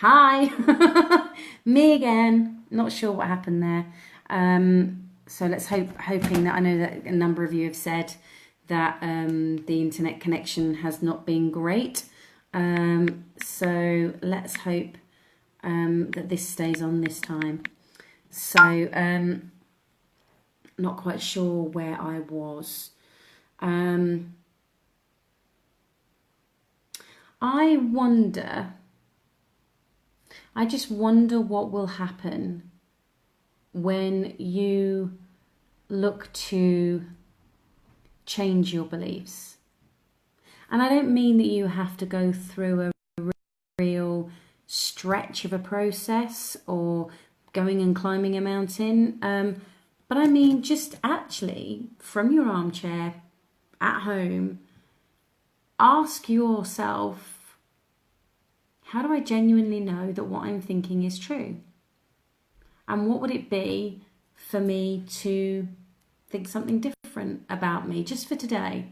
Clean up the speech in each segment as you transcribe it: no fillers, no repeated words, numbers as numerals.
Hi, me again. Not sure what happened there. So let's hoping that I know that a number of you have said that the internet connection has not been great. So let's hope that this stays on this time. So not quite sure where I was. I just wonder what will happen when you look to change your beliefs. And I don't mean that you have to go through a real stretch of a process or going and climbing a mountain. But I mean, just actually from your armchair at home, ask yourself, how do I genuinely know that what I'm thinking is true? And what would it be for me to think something different about me just for today?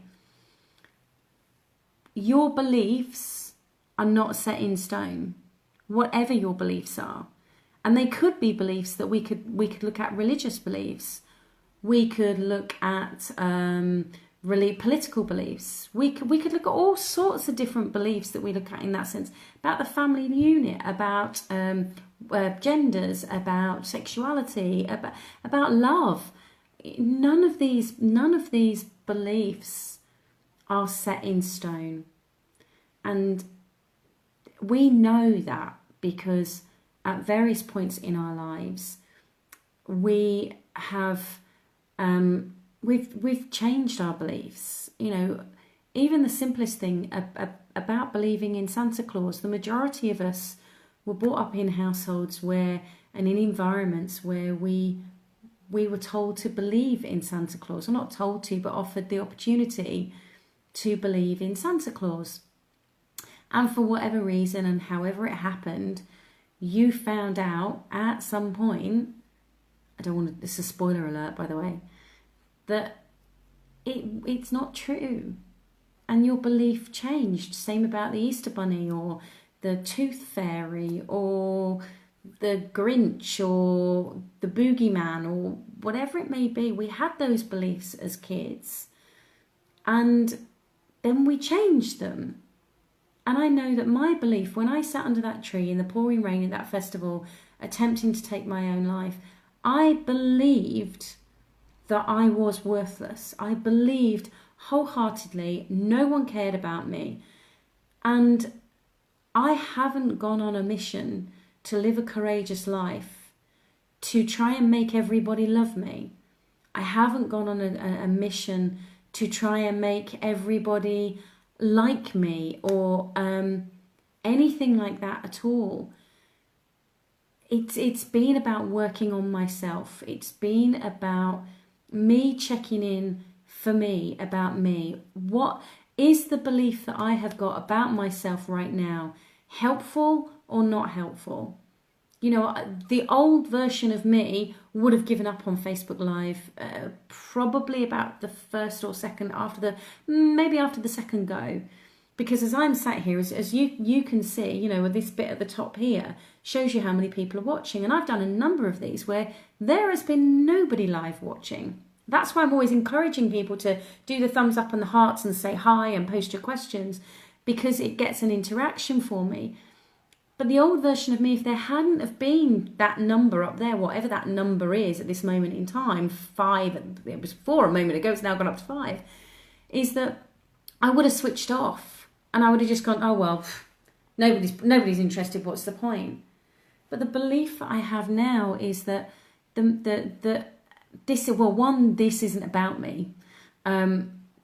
Your beliefs are not set in stone, whatever your beliefs are. And they could be beliefs that we could look at, religious beliefs. We could look at really political beliefs. We could look at all sorts of different beliefs that we look at in that sense, about the family unit, about genders, about sexuality, about love. None of these beliefs are set in stone, and we know that because at various points in our lives we have we've changed our beliefs. You know, even the simplest thing about believing in Santa Claus. The majority of us were brought up in households where and in environments where we were told to believe in Santa Claus, or not told to, but offered the opportunity to believe in Santa Claus. And for whatever reason and however it happened, you found out at some point, I don't want to, this is a spoiler alert by the way, that it's not true. And your belief changed. Same about the Easter Bunny or the Tooth Fairy or the Grinch or the Boogeyman or whatever it may be. We had those beliefs as kids and then we changed them. And I know that my belief, when I sat under that tree in the pouring rain at that festival, attempting to take my own life, I believed that I was worthless. I believed wholeheartedly no one cared about me. And I haven't gone on a mission to live a courageous life to try and make everybody love me. I haven't gone on a mission to try and make everybody like me or anything like that at all. It's been about working on myself. It's been about me checking in for me, about me. What is the belief that I have got about myself right now helpful or not helpful? You know, the old version of me would have given up on Facebook Live probably about the first or second, maybe after the second go. Because as I'm sat here, as you can see, you know, with this bit at the top here, shows you how many people are watching. And I've done a number of these where there has been nobody live watching. That's why I'm always encouraging people to do the thumbs up and the hearts and say hi and post your questions, because it gets an interaction for me. But the old version of me, if there hadn't have been that number up there, whatever that number is at this moment in time, 5, it was 4 a moment ago, it's now gone up to 5, is that I would have switched off and I would have just gone, oh well, nobody's interested, what's the point? But the belief that I have now is that this isn't about me.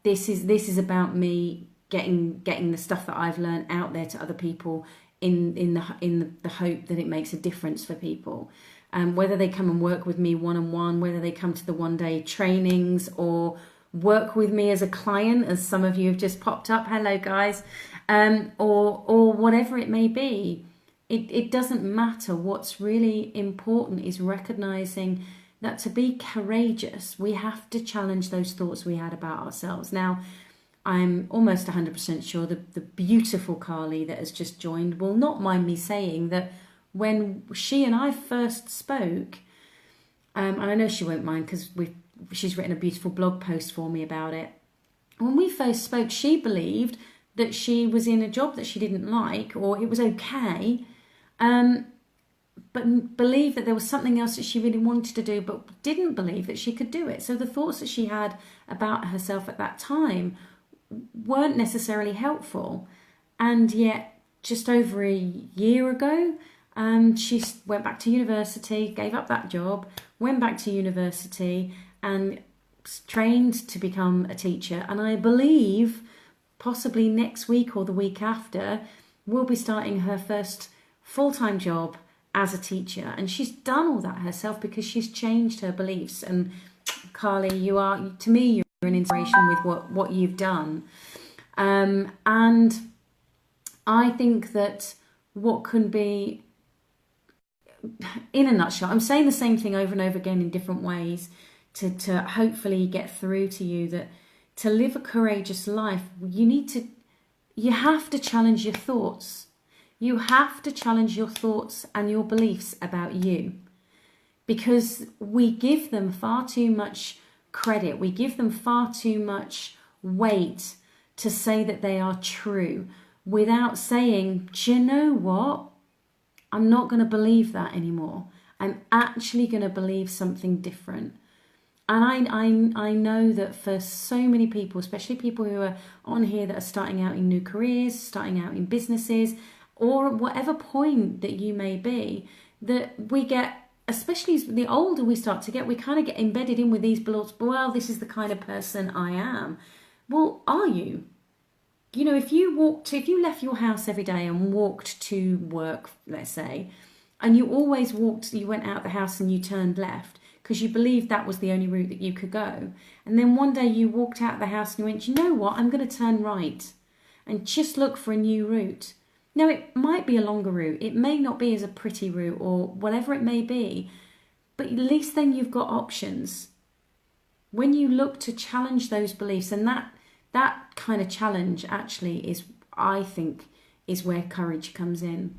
This is about me getting the stuff that I've learned out there to other people in the hope that it makes a difference for people. Whether they come and work with me one-on-one, whether they come to the one-day trainings or work with me as a client, as some of you have just popped up, hello guys, or whatever it may be. It doesn't matter. What's really important is recognizing that to be courageous, we have to challenge those thoughts we had about ourselves. Now, I'm almost 100% sure the beautiful Carly that has just joined will not mind me saying that when she and I first spoke, and I know she won't mind because she's written a beautiful blog post for me about it. When we first spoke, she believed that she was in a job that she didn't like, or it was okay, but believed that there was something else that she really wanted to do, but didn't believe that she could do it. So the thoughts that she had about herself at that time weren't necessarily helpful. And yet, just over a year ago, she went back to university, gave up that job, went back to university and trained to become a teacher. And I believe possibly next week or the week after, will be starting her first full-time job as a teacher. And she's done all that herself because she's changed her beliefs. And Carly, to me, you're an inspiration with what you've done. And I think that what can be, in a nutshell, I'm saying the same thing over and over again in different ways to hopefully get through to you that to live a courageous life, you have to challenge your thoughts. You have to challenge your thoughts and your beliefs about you, because we give them far too much credit. We give them far too much weight to say that they are true without saying, do you know what? I'm not going to believe that anymore. I'm actually going to believe something different. And I know that for so many people, especially people who are on here that are starting out in new careers, starting out in businesses, or at whatever point that you may be, that we get, especially the older we start to get, we kind of get embedded in with these beliefs. Well, this is the kind of person I am. Well, are you? You know, if you left your house every day and walked to work, let's say, and you went out the house and you turned left because you believed that was the only route that you could go. And then one day you walked out the house and you went, you know what, I'm going to turn right and just look for a new route. Now, it might be a longer route. It may not be as a pretty route or whatever it may be, but at least then you've got options. When you look to challenge those beliefs, and that kind of challenge actually is, I think, is where courage comes in,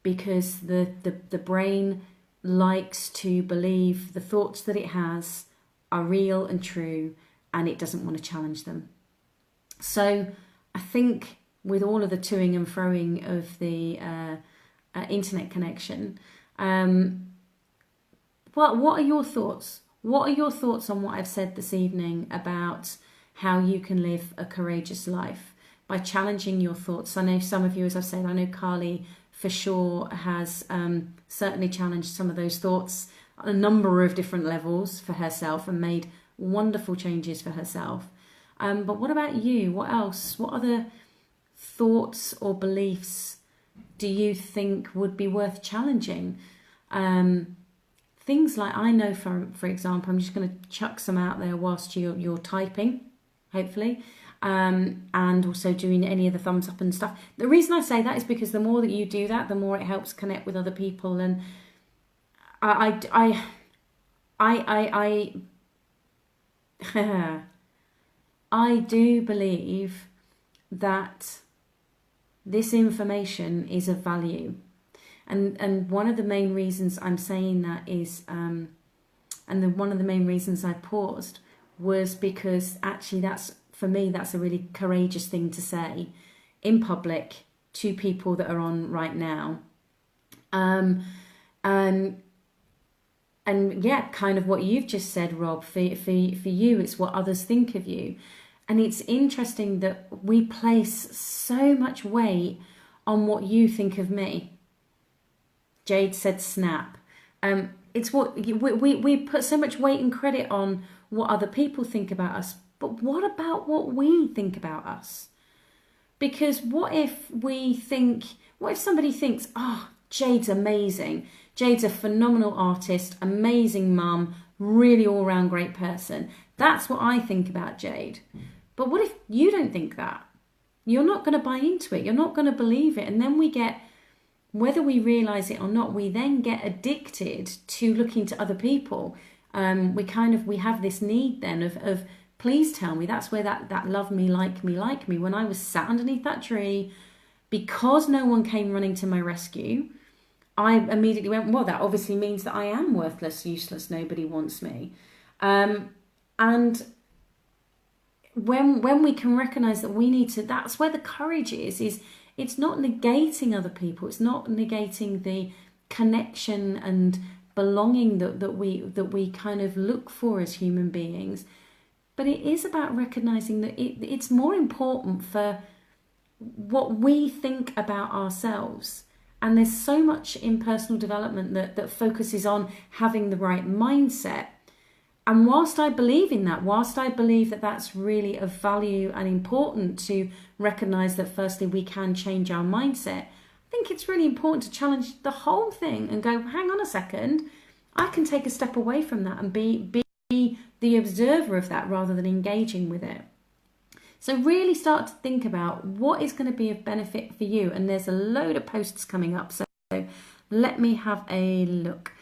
because the brain likes to believe the thoughts that it has are real and true, and it doesn't want to challenge them. So I think with all of the toing and froing of the internet connection, what are your thoughts? What are your thoughts on what I've said this evening about how you can live a courageous life by challenging your thoughts? I know some of you, as I've said, I know Carly for sure has certainly challenged some of those thoughts on a number of different levels for herself and made wonderful changes for herself. But what about you? What else? What other thoughts or beliefs do you think would be worth challenging? Things like, I know for example, I'm just going to chuck some out there whilst you're typing, hopefully, and also doing any of the thumbs up and stuff. The reason I say that is because the more that you do that, the more it helps connect with other people. And I do believe that this information is of value. And one of the main reasons I'm saying that is, one of the main reasons I paused was because actually for me, that's a really courageous thing to say in public to people that are on right now. And yeah, kind of what you've just said, Rob, for you, it's what others think of you. And it's interesting that we place so much weight on what you think of me. Jade said snap. It's what we put so much weight and credit on what other people think about us. But what about what we think about us? Because what if somebody thinks, oh, Jade's amazing. Jade's a phenomenal artist, amazing mum, really all-round great person. That's what I think about Jade. But what if you don't think that? You're not going to buy into it. You're not going to believe it. And then we get, whether we realise it or not, we then get addicted to looking to other people. We have this need then of please tell me. That's where that love me, like me, like me. When I was sat underneath that tree, because no one came running to my rescue, I immediately went, well, that obviously means that I am worthless, useless, nobody wants me. And when we can recognize that we need to, that's where the courage is it's not negating other people. It's not negating the connection and belonging that we kind of look for as human beings. But it is about recognizing that it's more important for what we think about ourselves. And there's so much in personal development that focuses on having the right mindset. And whilst I believe in that, whilst I believe that that's really of value and important to recognise that firstly we can change our mindset, I think it's really important to challenge the whole thing and go, hang on a second, I can take a step away from that and be the observer of that rather than engaging with it. So really start to think about what is going to be of benefit for you. And there's a load of posts coming up, so let me have a look.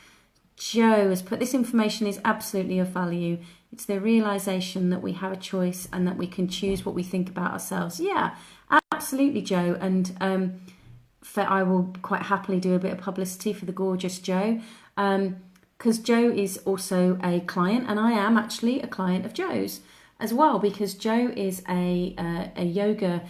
Joe has put, this information is absolutely of value. It's the realization that we have a choice and that we can choose what we think about ourselves. Yeah, absolutely, Joe. And I will quite happily do a bit of publicity for the gorgeous Joe, because Joe is also a client, and I am actually a client of Joe's as well, because Joe is a yoga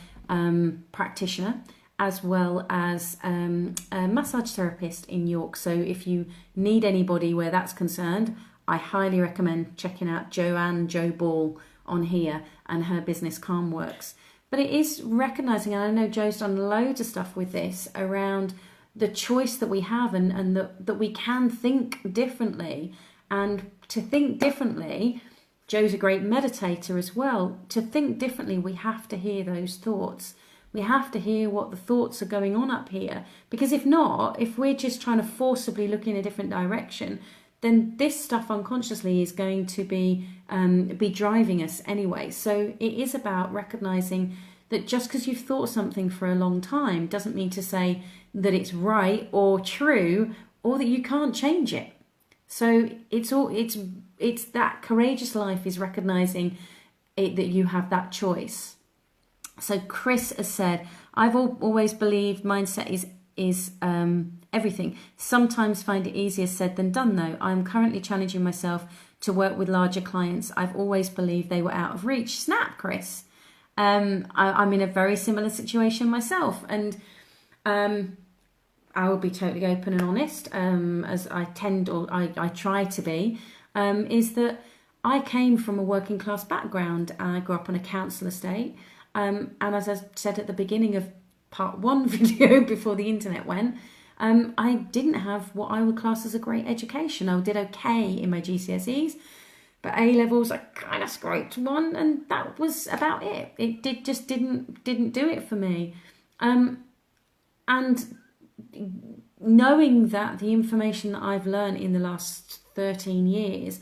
practitioner, as well as a massage therapist in York. So if you need anybody where that's concerned, I highly recommend checking out Joe Ball on here and her business Calm Works. But it is recognising, and I know Joe's done loads of stuff with this, around the choice that we have and that we can think differently. And to think differently, Joe's a great meditator as well. To think differently, we have to hear those thoughts. We have to hear what the thoughts are going on up here. Because if not, if we're just trying to forcibly look in a different direction, then this stuff unconsciously is going to be driving us anyway. So it is about recognizing that just because you've thought something for a long time doesn't mean to say that it's right or true or that you can't change it. So it's that courageous life is recognizing that you have that choice. So Chris has said, I've always believed mindset is everything. Sometimes find it easier said than done though. I'm currently challenging myself to work with larger clients. I've always believed they were out of reach. Snap, Chris. I'm in a very similar situation myself, and I will be totally open and honest, as I try to be, is that I came from a working class background. I grew up on a council estate. And as I said at the beginning of part one video before the internet went, I didn't have what I would class as a great education. I did okay in my GCSEs, but A-levels I kind of scraped one, and that was about it. It didn't do it for me. And knowing that the information that I've learned in the last 13 years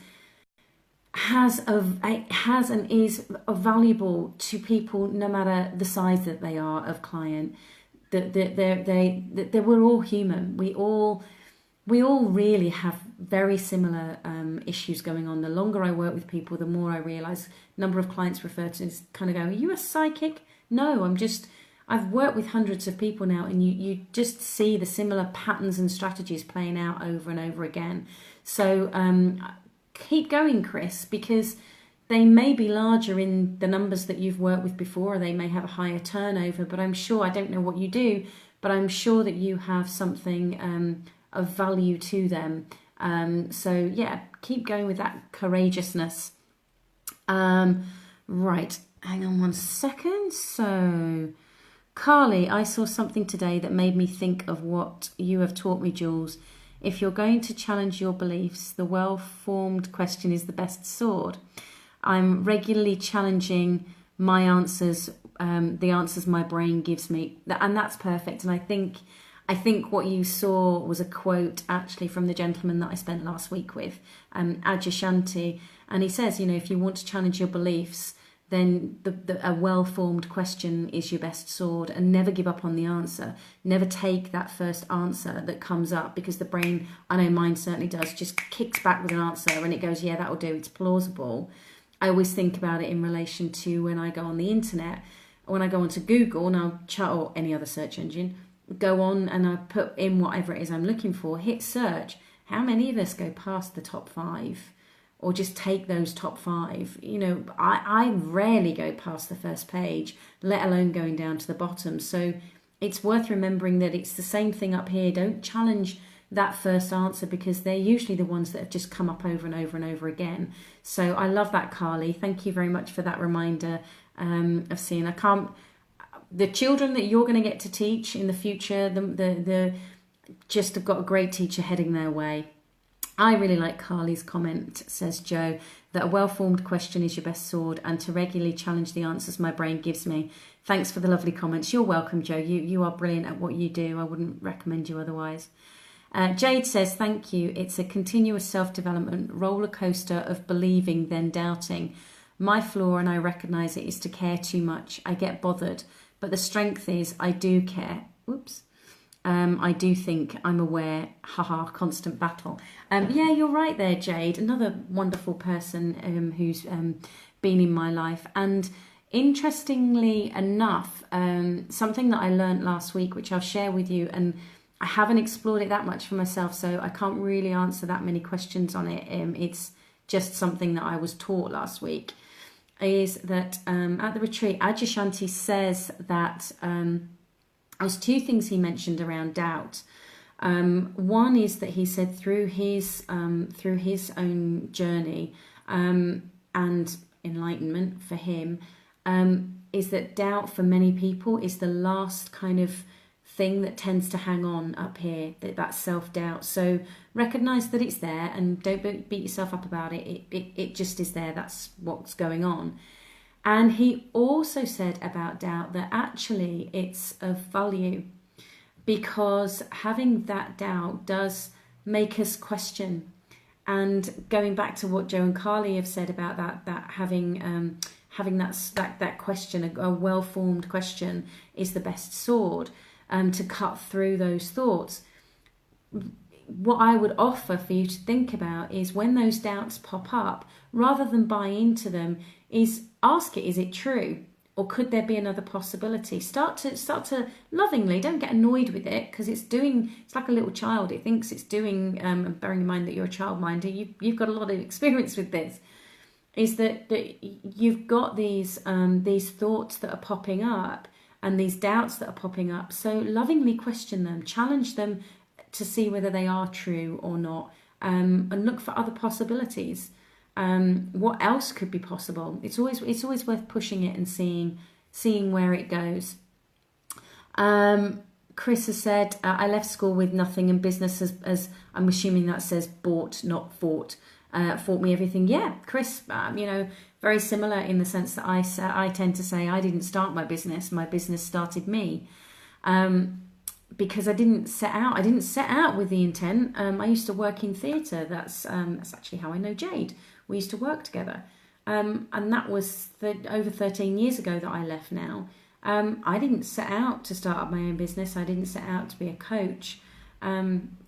has and is valuable to people, no matter the size that they are of client. That we're all human. We all really have very similar issues going on. The longer I work with people, the more I realise. Number of clients refer to is kind of go, "Are you a psychic?" No, I've worked with hundreds of people now, and you just see the similar patterns and strategies playing out over and over again. So keep going, Chris, because they may be larger in the numbers that you've worked with before, or they may have a higher turnover, but I'm sure, I don't know what you do, but I'm sure that you have something of value to them. So yeah, keep going with that courageousness. Right, hang on one second. So Carly, I saw something today that made me think of what you have taught me, Jules. If you're going to challenge your beliefs, the well-formed question is the best sword. I'm regularly challenging my answers, the answers my brain gives me, and that's perfect. And I think what you saw was a quote actually from the gentleman that I spent last week with, Adyashanti, and he says, if you want to challenge your beliefs, then a well-formed question is your best sword, and never give up on the answer. Never take that first answer that comes up, because the brain, I know mine certainly does, just kicks back with an answer and it goes, yeah, that'll do, it's plausible. I always think about it in relation to when I go on the internet, when I go onto Google and I'll chat, or any other search engine, go on and I put in whatever it is I'm looking for, hit search. How many of us go past the top 5 or just take those top 5? You know, I rarely go past the first page, let alone going down to the bottom. So it's worth remembering that it's the same thing up here. Don't challenge that first answer, because they're usually the ones that have just come up over and over and over again. So I love that, Carly. Thank you very much for that reminder of seeing. The children that you're going to get to teach in the future, the just have got a great teacher heading their way. I really like Carly's comment, says Joe, that a well-formed question is your best sword, and to regularly challenge the answers my brain gives me. Thanks for the lovely comments. You're welcome, Joe. You are brilliant at what you do. I wouldn't recommend you otherwise. Jade says, thank you. It's a continuous self-development roller coaster of believing, then doubting. My flaw, and I recognise it, is to care too much. I get bothered. But the strength is I do care. Oops. I do think, I'm aware, constant battle. Yeah, you're right there, Jade. Another wonderful person who's been in my life. And interestingly enough, something that I learned last week, which I'll share with you, and I haven't explored it that much for myself, so I can't really answer that many questions on it. It's just something that I was taught last week, is that at the retreat, Adyashanti says that there's 2 things he mentioned around doubt. One is that he said through his own journey and enlightenment for him, is that doubt for many people is the last kind of thing that tends to hang on up here, that self-doubt. So recognize that it's there and don't beat yourself up about it. It just is there. That's what's going on. And he also said about doubt that actually it's of value, because having that doubt does make us question. And going back to what Joe and Carly have said about that having that question, a well-formed question, is the best sword to cut through those thoughts. What I would offer for you to think about is, when those doubts pop up, rather than buy into them, is ask it, is it true? Or could there be another possibility? Start to lovingly, don't get annoyed with it, because it's like a little child. It thinks it's doing, bearing in mind that you're a childminder, you've got a lot of experience with this, is that you've got these thoughts that are popping up and these doubts that are popping up. So lovingly question them, challenge them to see whether they are true or not, and look for other possibilities. What else could be possible? It's always worth pushing it and seeing where it goes. Chris has said, I left school with nothing, and business as I'm assuming that says bought, not fought. Fought me everything. Yeah, Chris, very similar in the sense that I tend to say I didn't start my business started me. Because I didn't set out with the intent. I used to work in theatre. That's actually how I know Jade. We used to work together. And that was over 13 years ago that I left now. I didn't set out to start up my own business. I didn't set out to be a coach.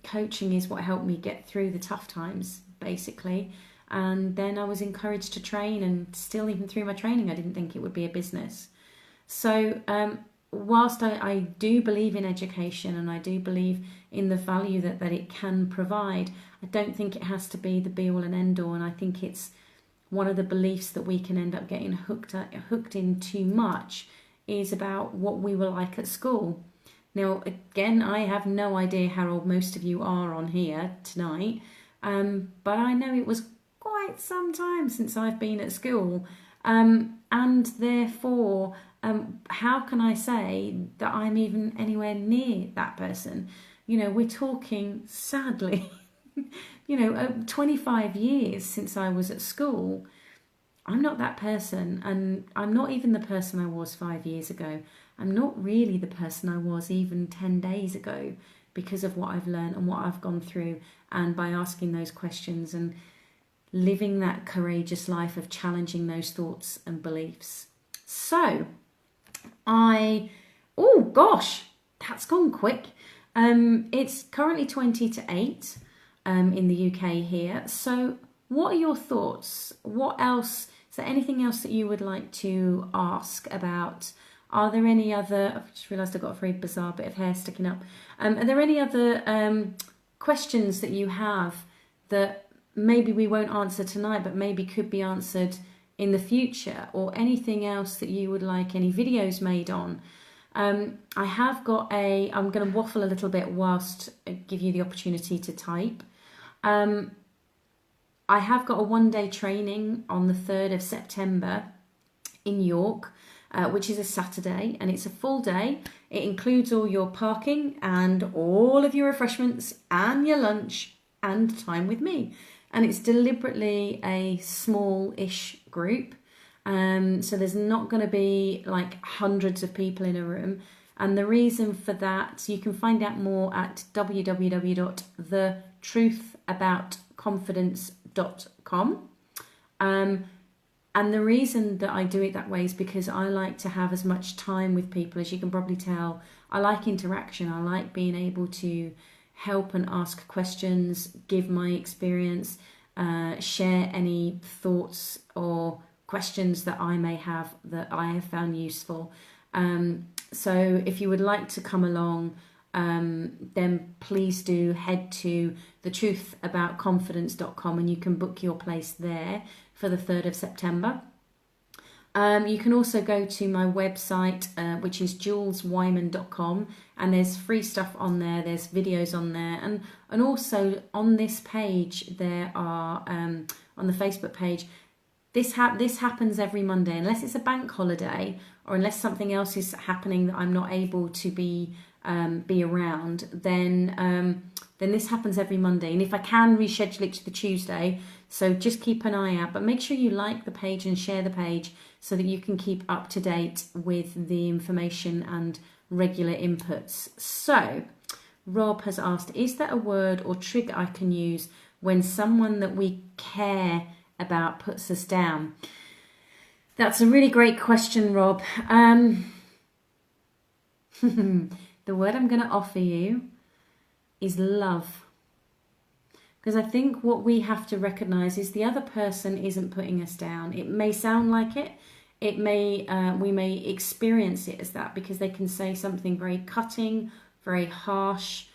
Coaching is what helped me get through the tough times, basically. And then I was encouraged to train, and still, even through my training, I didn't think it would be a business. So whilst I do believe in education, and I do believe in the value that it can provide, I don't think it has to be the be all and end all. And I think it's one of the beliefs that we can end up getting hooked in too much, is about what we were like at school. Now, again, I have no idea how old most of you are on here tonight, but I know it was quite some time since I've been at school, and therefore, how can I say that I'm even anywhere near that person? We're talking, sadly, 25 years since I was at school. I'm not that person, and I'm not even the person I was 5 years ago. I'm not really the person I was even 10 days ago, because of what I've learned and what I've gone through, and by asking those questions and living that courageous life of challenging those thoughts and beliefs. So, oh gosh, that's gone quick. It's currently 20 to 8 in the UK here. So what are your thoughts? What else there anything else that you would like to ask about? Are there any other, I've just realised I've got a very bizarre bit of hair sticking up. Are there any other questions that you have that maybe we won't answer tonight, but maybe could be answered in the future, or anything else that you would like any videos made on? I have got I'm going to waffle a little bit whilst I give you the opportunity to type. I have got a one-day training on the 3rd of September in York, which is a Saturday, and it's a full day. It includes all your parking and all of your refreshments and your lunch and time with me. And it's deliberately a small-ish group. So there's not going to be like hundreds of people in a room. And the reason for that, you can find out more at www.thetruthaboutconfidence.com. And the reason that I do it that way is because I like to have as much time with people. As you can probably tell, I like interaction. I like being able to help and ask questions, give my experience, share any thoughts or questions that I may have that I have found useful. So if you would like to come along, then please do head to thetruthaboutconfidence.com and you can book your place there for the 3rd of September. You can also go to my website, which is juleswyman.com, and there's free stuff on there, there's videos on there, and also on this page there are, on the Facebook page, this happens every Monday, unless it's a bank holiday or unless something else is happening that I'm not able to be around, then this happens every Monday. And if I can reschedule it to the Tuesday, so just keep an eye out. But make sure you like the page and share the page so that you can keep up to date with the information and regular inputs. So Rob has asked, is there a word or trigger I can use when someone that we care about puts us down? That's a really great question, Rob. The word I'm going to offer you is love. Because I think what we have to recognise is the other person isn't putting us down. It may sound like it. It may we may experience it as that because they can say something very cutting, very harsh,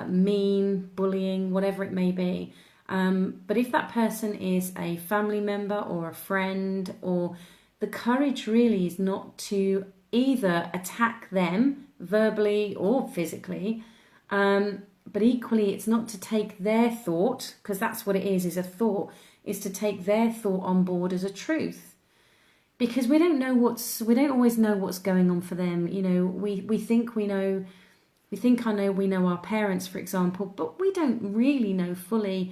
mean, bullying, whatever it may be. But if that person is a family member or a friend, or the courage really is not to either attack them verbally or physically, but equally it's not to take their thought, because that's what it is a thought, is to take their thought on board as a truth. Because we don't always know what's going on for them. You know, we think we know our parents, for example, but we don't really know fully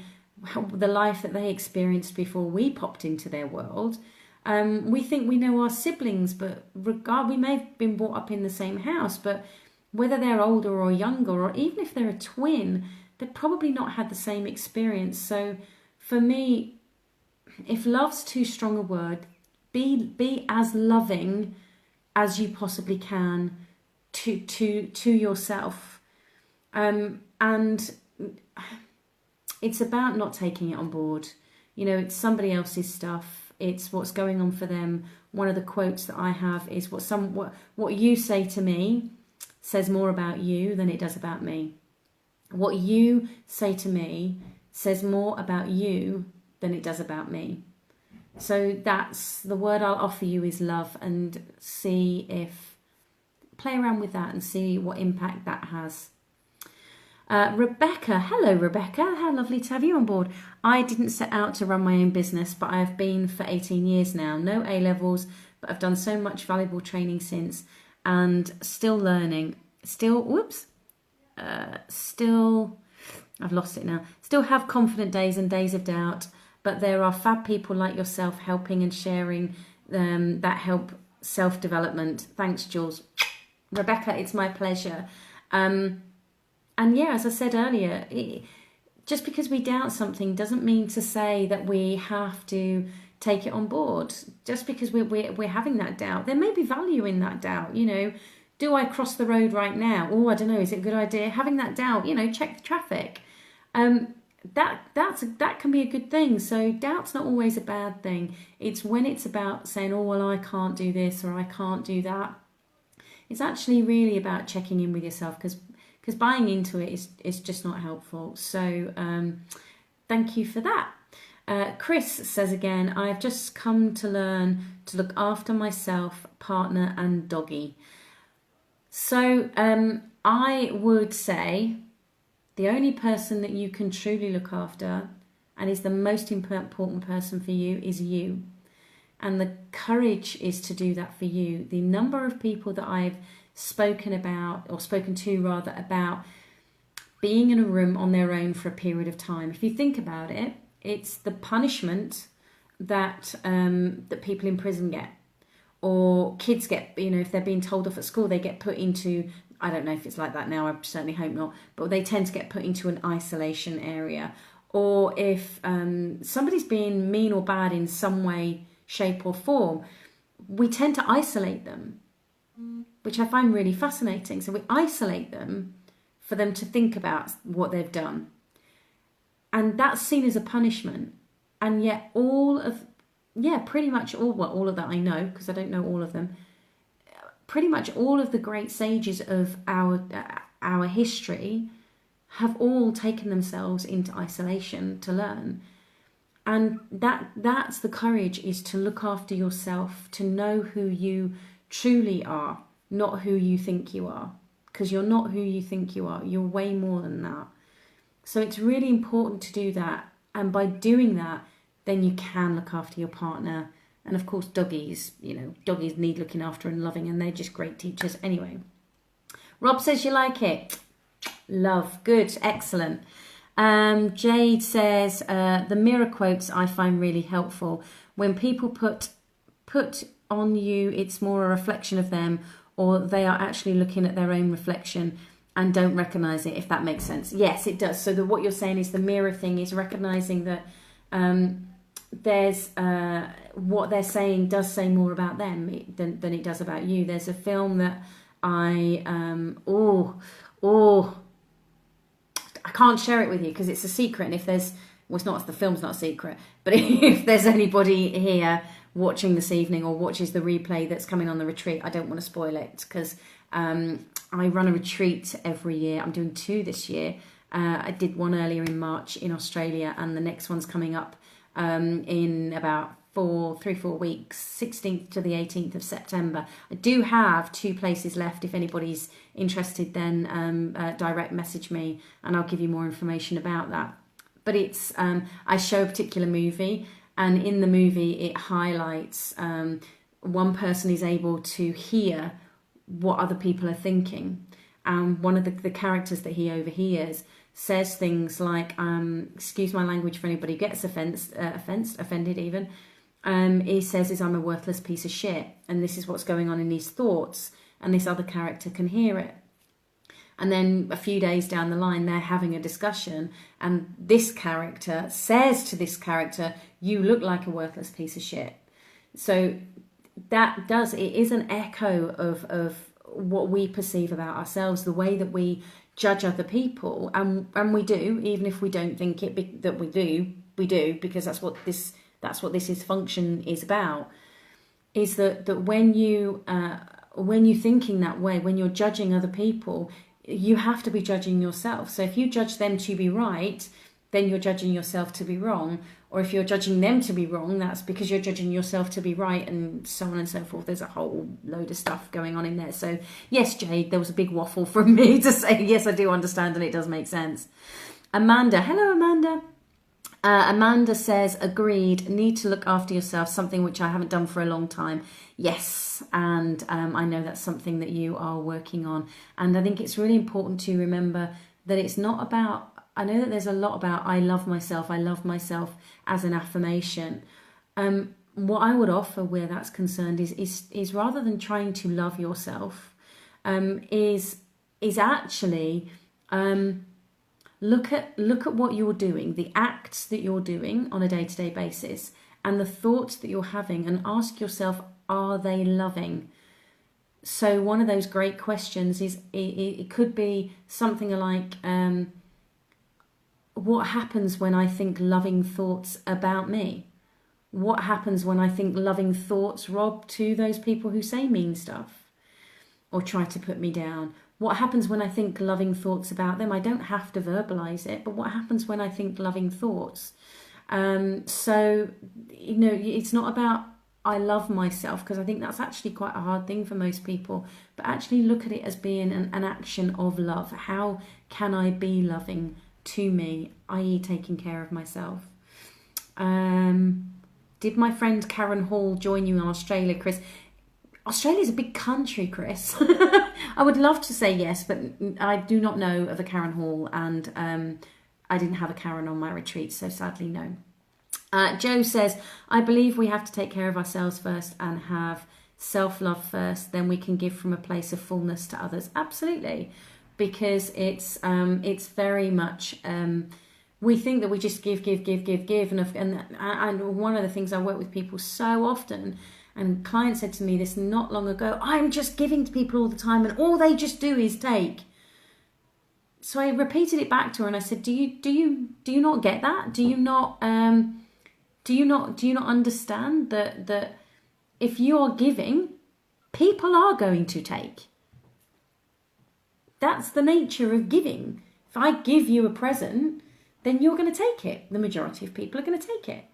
the life that they experienced before we popped into their world. We think we know our siblings, but we may have been brought up in the same house, but whether they're older or younger, or even if they're a twin, they've probably not had the same experience. So for me, if love's too strong a word, be as loving as you possibly can to yourself. And it's about not taking it on board. You know, it's somebody else's stuff. It's what's going on for them. One of the quotes that I have is what you say to me says more about you than it does about me. What you say to me says more about you than it does about me. So that's the word I'll offer you, is love, and play around with that and see what impact that has. Rebecca, hello Rebecca, how lovely to have you on board. I didn't set out to run my own business, but I've been for 18 years now. No A-levels, but I've done so much valuable training since, and still learning. I've lost it now. Still have confident days and days of doubt, but there are fab people like yourself helping and sharing that help self-development. Thanks, Jules. Rebecca, it's my pleasure. And yeah, as I said earlier, just because we doubt something doesn't mean to say that we have to take it on board. Just because we're having that doubt, there may be value in that doubt. You know, do I cross the road right now? Oh, I don't know. Is it a good idea? Having that doubt, you know, check the traffic. that can be a good thing. So doubt's not always a bad thing. It's when it's about saying, oh well, I can't do this or I can't do that. It's actually really about checking in with yourself, because buying into it is just not helpful. So thank you for that. Chris says again, I've just come to learn to look after myself, partner and doggy. So I would say the only person that you can truly look after and is the most important person for you is you. And the courage is to do that for you. The number of people that I've spoken to about being in a room on their own for a period of time. If you think about it, it's the punishment that that people in prison get, or kids get. If they're being told off at school, they get put into. I don't know if it's like that now. I certainly hope not. But they tend to get put into an isolation area, or if somebody's being mean or bad in some way, shape or form, we tend to isolate them, which I find really fascinating. So we isolate them for them to think about what they've done. And that's seen as a punishment. And yet pretty much all of that I know, because I don't know all of them, pretty much all of the great sages of our history have all taken themselves into isolation to learn. And that's the courage, is to look after yourself, to know who you truly are, not who you think you are. Because you're not who you think you are. You're way more than that. So it's really important to do that. And by doing that, then you can look after your partner. And of course, doggies need looking after and loving, and they're just great teachers. Anyway, Rob says you like it. Love. Good. Excellent. Jade says, the mirror quotes I find really helpful. When people put on you, it's more a reflection of them, or they are actually looking at their own reflection and don't recognise it, if that makes sense. Yes, it does. So what you're saying is the mirror thing is recognising that there's what they're saying does say more about them than it does about you. There's a film that I can't share it with you because it's a secret. And if there's, the film's not a secret, but if there's anybody here watching this evening or watches the replay that's coming on the retreat, I don't want to spoil it, because I run a retreat every year. I'm doing 2 this year. I did one earlier in March in Australia, and the next one's coming up in about 3-4 weeks, 16th to the 18th of September. I do have 2 places left. If anybody's interested, then direct message me and I'll give you more information about that. But it's I show a particular movie, and in the movie it highlights one person is able to hear what other people are thinking. One of the characters that he overhears says things like, excuse my language for anybody who gets offended even. He says, I'm a worthless piece of shit, and this is what's going on in his thoughts, and this other character can hear it. And then a few days down the line, they're having a discussion, and this character says to this character, you look like a worthless piece of shit. So it is an echo of what we perceive about ourselves, the way that we judge other people, and we do, even if we don't think that we do, because that's what this function is about. Is that when you're thinking that way, when you're judging other people, you have to be judging yourself. So if you judge them to be right, then you're judging yourself to be wrong. Or if you're judging them to be wrong, that's because you're judging yourself to be right, and so on and so forth. There's a whole load of stuff going on in there. So yes, Jade, there was a big waffle from me to say, yes, I do understand, and it does make sense. Amanda, hello, Amanda. Amanda says, agreed, need to look after yourself, something which I haven't done for a long time. Yes, and I know that's something that you are working on. And I think it's really important to remember that it's not about, I know that there's a lot about I love myself as an affirmation. What I would offer where that's concerned is rather than trying to love yourself, is actually look at what you're doing, the acts that you're doing on a day-to-day basis, and the thoughts that you're having, and ask yourself, are they loving? So one of those great questions is, it could be something like, what happens when I think loving thoughts about me? What happens when I think loving thoughts, Rob, to those people who say mean stuff or try to put me down? What happens when I think loving thoughts about them? I don't have to verbalize it, but what happens when I think loving thoughts? So, it's not about I love myself, because I think that's actually quite a hard thing for most people, but actually look at it as being an action of love. How can I be loving to me, i.e. taking care of myself? Did my friend Karen Hall join you in Australia, Chris? Australia's a big country, Chris. I would love to say yes, but I do not know of a Karen Hall, and I didn't have a Karen on my retreat, so sadly no. Joe says, I believe we have to take care of ourselves first and have self-love first, then we can give from a place of fullness to others. Absolutely, because it's very much... we think that we just give, and one of the things I work with people so often, and a client said to me this not long ago, I'm just giving to people all the time and all they just do is take. So I repeated it back to her and I said, do you not get that? Do you not understand that if you are giving, people are going to take? That's the nature of giving. If I give you a present, then you're going to take it. The majority of people are going to take it.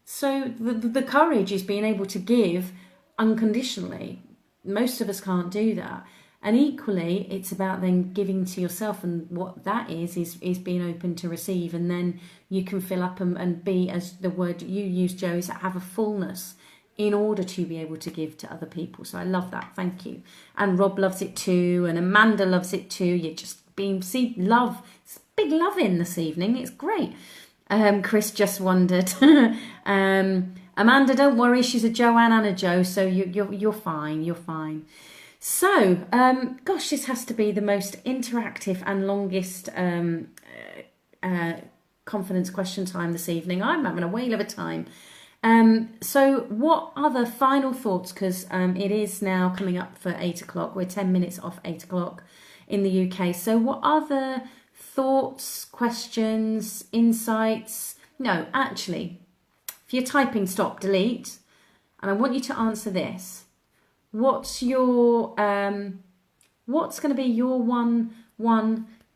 So the courage is being able to give unconditionally. Most of us can't do that. And equally, it's about then giving to yourself, and what that is being open to receive. And then you can fill up and be, as the word you use, Joe, is have a fullness in order to be able to give to other people. So I love that. Thank you. And Rob loves it too. And Amanda loves it too. You're just see love. It's big love in this evening. It's great. Chris just wondered. Amanda, don't worry. She's a Joanne and a Joe. So you're fine. You're fine. So, gosh, this has to be the most interactive and longest confidence question time this evening. I'm having a whale of a time. So what other final thoughts, because it is now coming up for 8 o'clock. We're 10 minutes off 8 o'clock in the UK. So what other thoughts, questions, insights? No, actually, if you're typing, stop, delete. And I want you to answer this. What's your what's going to be your one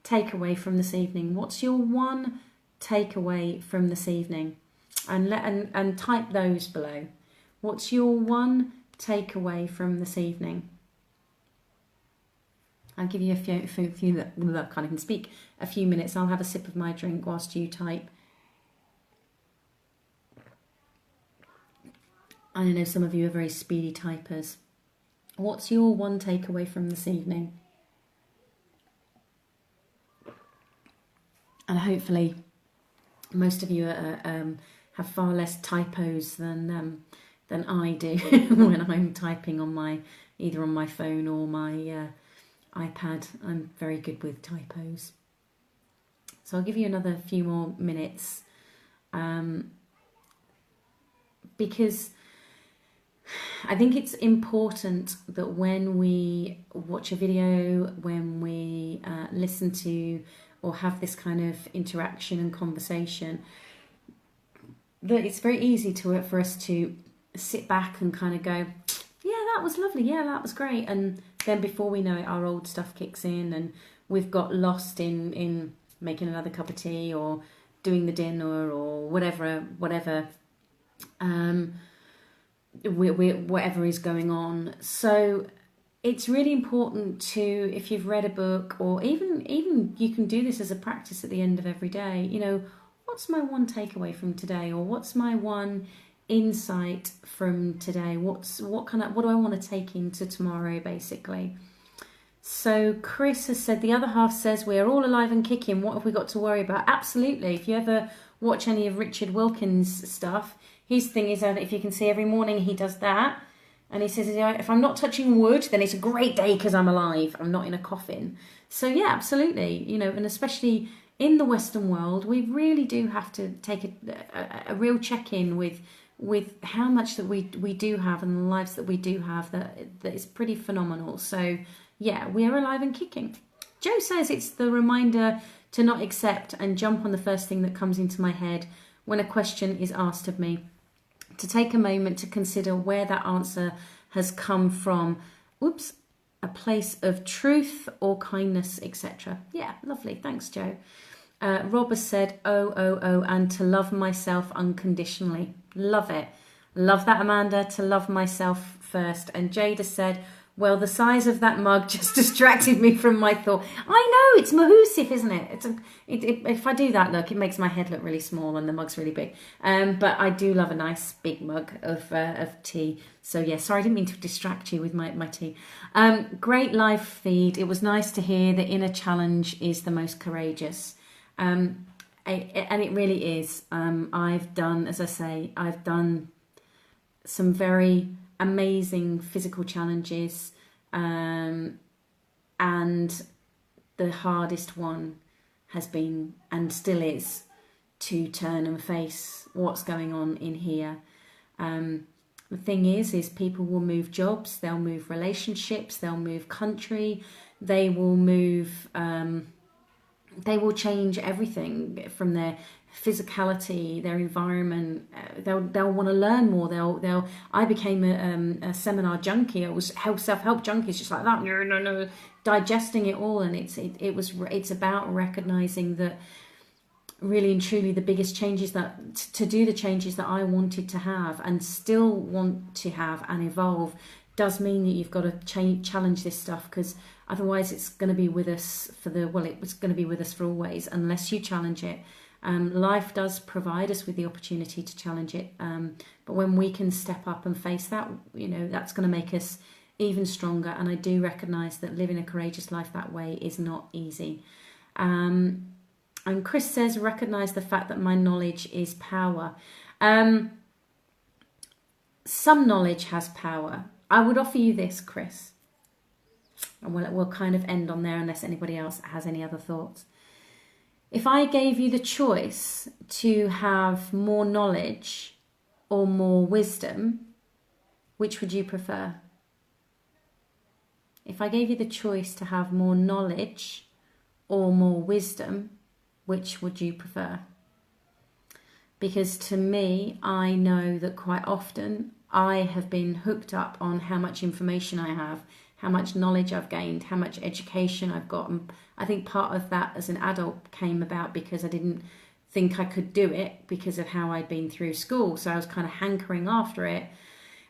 takeaway from this evening? What's your one takeaway from this evening? And type those below. What's your one takeaway from this evening? I'll give you a few I can't even speak. A few minutes. I'll have a sip of my drink whilst you type. I know some of you are very speedy typers. What's your one takeaway from this evening? And hopefully most of you have far less typos than I do when I'm typing on either on my phone or my iPad. I'm very good with typos. So I'll give you another few more minutes because I think it's important that when we watch a video, when we listen to or have this kind of interaction and conversation, that it's very easy for us to sit back and kind of go, yeah, that was lovely, yeah, that was great. And then before we know it, our old stuff kicks in and we've got lost in making another cup of tea or doing the dinner or whatever whatever is going on. So it's really important to, if you've read a book, or even you can do this as a practice at the end of every day, you know, what's my one takeaway from today, or what's my one insight from today? What do I want to take into tomorrow, basically? So Chris has said, the other half says, we are all alive and kicking. What have we got to worry about? Absolutely. If you ever watch any of Richard Wilkins' stuff, his thing is that if you can see, every morning he does that. And he says, if I'm not touching wood, then it's a great day because I'm alive. I'm not in a coffin. So yeah, absolutely. You know, and especially in the Western world, we really do have to take a real check-in with how much that we do have and the lives that we do have, that is pretty phenomenal. So yeah, we are alive and kicking. Joe says it's the reminder to not accept and jump on the first thing that comes into my head when a question is asked of me, to take a moment to consider where that answer has come from. Oops, a place of truth or kindness, etc. Yeah, lovely. Thanks, Joe. Rob has said, and to love myself unconditionally. Love it. Love that, Amanda, to love myself first. And Jade has said, well, the size of that mug just distracted me from my thought. I know, it's Mahusif, isn't it? If I do that, look, it makes my head look really small and the mug's really big. But I do love a nice big mug of tea. So yeah, sorry, I didn't mean to distract you with my tea. Great live feed. It was nice to hear the inner challenge is the most courageous. And it really is. I've done some very amazing physical challenges, and the hardest one has been and still is to turn and face what's going on in here. The thing is people will move jobs, they'll move relationships, they'll move country, they will move they will change everything from their physicality, their environment. They'll want to learn more. I became a seminar junkie. I was self-help junkie, just like that. No, digesting it all, and it's about recognizing that really and truly the biggest changes to do the changes that I wanted to have and still want to have and evolve does mean that you've got to challenge this stuff, because otherwise it's going to be with us it's going to be with us for always unless you challenge it. Life does provide us with the opportunity to challenge it, but when we can step up and face that, that's going to make us even stronger. And I do recognise that living a courageous life that way is not easy. And Chris says, recognise the fact that my knowledge is power. Some knowledge has power. I would offer you this, Chris, and we'll kind of end on there unless anybody else has any other thoughts. If I gave you the choice to have more knowledge or more wisdom, which would you prefer? If I gave you the choice to have more knowledge or more wisdom, which would you prefer? Because to me, I know that quite often I have been hooked up on how much information I have, how much knowledge I've gained, how much education I've got. And I think part of that as an adult came about because I didn't think I could do it because of how I'd been through school. So I was kind of hankering after it.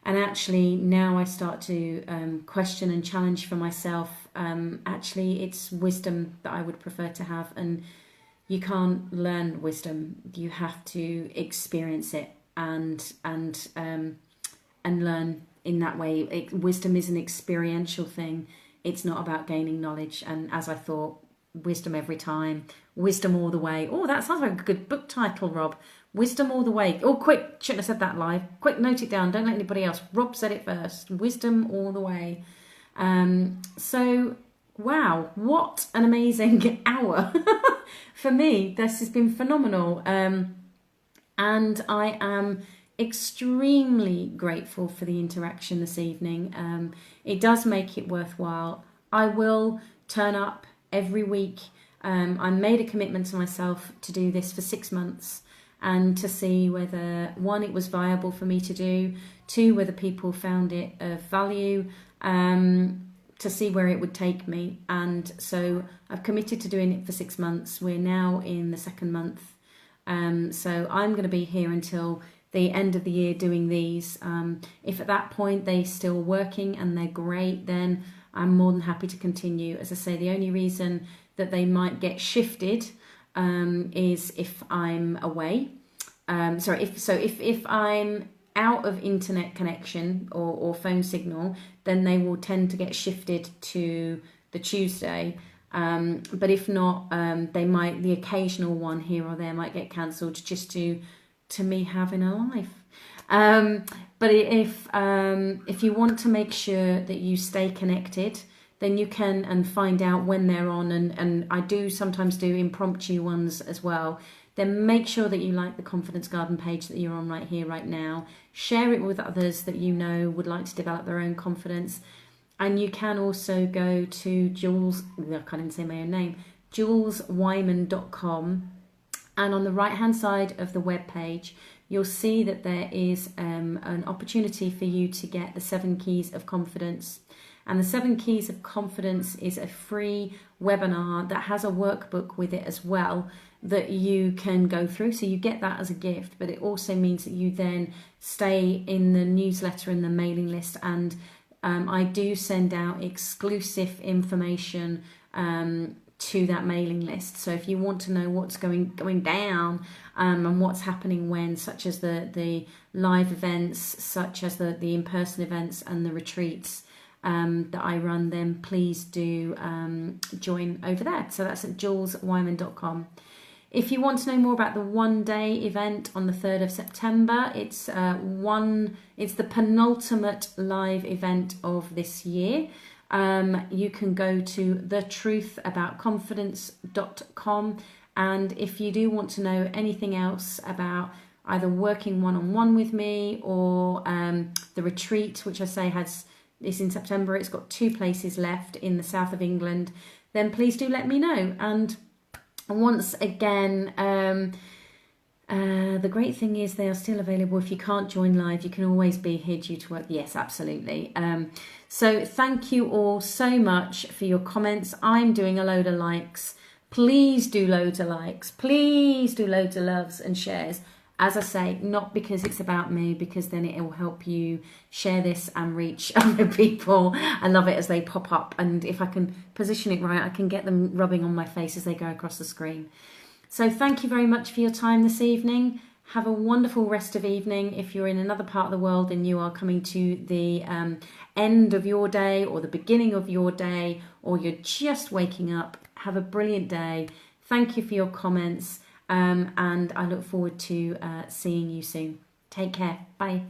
And actually now I start to question and challenge for myself. Actually, it's wisdom that I would prefer to have. And you can't learn wisdom. You have to experience it and learn in that way. Wisdom is an experiential thing. It's not about gaining knowledge. And as I thought, wisdom every time, wisdom all the way. Oh, that sounds like a good book title, Rob. Wisdom all the way. Oh, quick, shouldn't have said that live. Quick, note it down. Don't let anybody else. Rob said it first. Wisdom all the way. So, wow, what an amazing hour. For me, this has been phenomenal. And I am extremely grateful for the interaction this evening. It does make it worthwhile. I will turn up every week. I made a commitment to myself to do this for 6 months and to see whether, one, it was viable for me to do, two, whether people found it of value, to see where it would take me. And so I've committed to doing it for 6 months. We're now in the second month. So I'm going to be here until the end of the year doing these. If at that point they're still working and they're great, then I'm more than happy to continue. As I say, the only reason that they might get shifted is if I'm away. If I'm out of internet connection or phone signal, then they will tend to get shifted to the Tuesday. But if not, the occasional one here or there might get cancelled just to me having a life. But if you want to make sure that you stay connected, then you can and find out when they're on, and I do sometimes do impromptu ones as well. Then make sure that you like the Confidence Garden page that you're on right here, right now. Share it with others that you know would like to develop their own confidence. And you can also go to Jules, I can't even say my own name, juleswyman.com, and on the right hand side of the web page you'll see that there is an opportunity for you to get the 7 Keys of Confidence. And the 7 Keys of Confidence is a free webinar that has a workbook with it as well that you can go through. So you get that as a gift, but it also means that you then stay in the newsletter and the mailing list. And I do send out exclusive information to that mailing list. So if you want to know what's going down and what's happening when, such as the live events, such as the in-person events and the retreats that I run, then please do join over there. So that's at juleswyman.com. If you want to know more about the one-day event on the 3rd of September, it's the penultimate live event of this year. You can go to thetruthaboutconfidence.com, and if you do want to know anything else about either working one-on-one with me or the retreat, which I say is in September, it's got 2 places left in the south of England, then please do let me know. And once again, the great thing is they are still available. If you can't join live, you can always be here due to work. Yes, absolutely. So thank you all so much for your comments. I'm doing a load of likes. Please do loads of likes. Please do loads of loves and shares. As I say, not because it's about me, because then it will help you share this and reach other people. I love it as they pop up, and if I can position it right, I can get them rubbing on my face as they go across the screen. So thank you very much for your time this evening. Have a wonderful rest of evening. If you're in another part of the world and you are coming to the end of your day or the beginning of your day, or you're just waking up, have a brilliant day. Thank you for your comments. And I look forward to seeing you soon. Take care. Bye.